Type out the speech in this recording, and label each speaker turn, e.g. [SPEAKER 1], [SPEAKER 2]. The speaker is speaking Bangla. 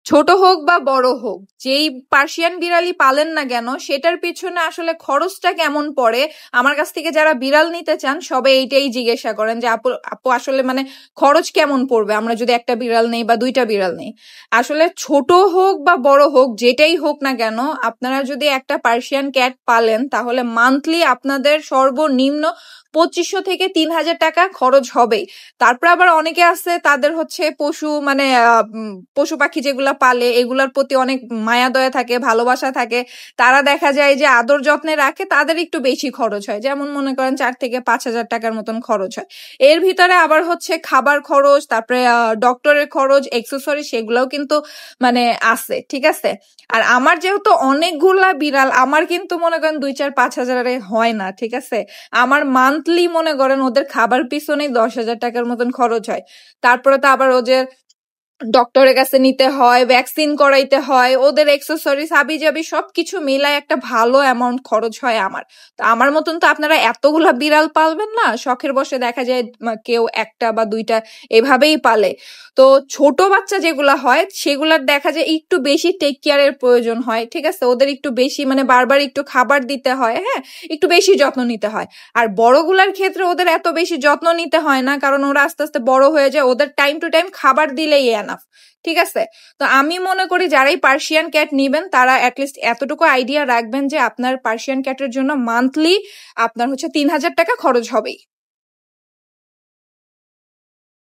[SPEAKER 1] ছোট হোক বা বড় হোক, যেই পার্সিয়ান বিড়ালই পালেন না কেন, সেটার পিছনে আসলে খরচটা কেমন পড়ে, আমার কাছ থেকে যারা বিড়াল নিতে চান সবে এইটাই জিজ্ঞাসা করেন যে আপু আপু আসলে মানে খরচ কেমন পড়বে আমরা যদি একটা বিড়াল নেই বা দুইটা বিড়াল নেই। আসলে ছোট হোক বা বড় হোক, যেটাই হোক না কেন, আপনারা যদি একটা পার্সিয়ান ক্যাট পালেন তাহলে মান্থলি আপনাদের সর্বনিম্ন 2500 থেকে 3000 টাকা খরচ হবেই। তারপর আবার অনেকে আছে তাদের হচ্ছে পশু মানে পশু পাখি যেগুলা পালে এগুলার প্রতি অনেক মায়া দয়া থাকে, ভালোবাসা থাকে, তারা দেখা যায় যে আদর যত্নে রাখে, তাদের একটু বেশি খরচ হয়, যেমন মনে করেন 4 থেকে 5000 টাকার মতন খরচ হয়। এর ভিতরে আবার হচ্ছে খাবার খরচ, তারপরে ডক্টরের খরচ, এক্সেসরি, সেগুলোও কিন্তু মানে আছে, ঠিক আছে। আর আমার যেহেতু অনেকগুলা বিড়াল, আমার কিন্তু মনে করেন 2-4-5 হাজারে হয় না, ঠিক আছে। আমার মান্থলি মনে করেন ওদের খাবার পিছনেই 10,000 টাকার মতন খরচ হয়। তারপরে তো আবার ওদের ডক্টরের কাছে নিতে হয়, ভ্যাকসিন করাইতে হয়, ওদের এক্সেসরিজ হাবিজাবি সবকিছু মিলায় একটা ভালো অ্যামাউন্ট খরচ হয় আমার। তো আমার মতন তো আপনারা এতগুলা বিড়াল পালবেন না, শখের বসে দেখা যায় কেউ একটা বা দুইটা এভাবেই পালে। তো ছোট বাচ্চা যেগুলা হয় সেগুলার দেখা যায় একটু বেশি টেক কেয়ারের প্রয়োজন হয়, ঠিক আছে। ওদের একটু বেশি মানে বারবার একটু খাবার দিতে হয়, হ্যাঁ, একটু বেশি যত্ন নিতে হয়। আর বড়গুলার ক্ষেত্রে ওদের এত বেশি যত্ন নিতে হয় না, কারণ ওরা আস্তে আস্তে বড় হয়ে যায়, ওদের টাইম টু টাইম খাবার দিলেই এনাফ, ঠিক আছে। তো আমি মনে করি যারাই পার্সিয়ান ক্যাট নিবেন তারা অ্যাটলিস্ট এতটুকু আইডিয়া রাখবেন যে আপনার পার্সিয়ান ক্যাটের জন্য মান্থলি আপনার হচ্ছে 3000 টাকা খরচ হবেই।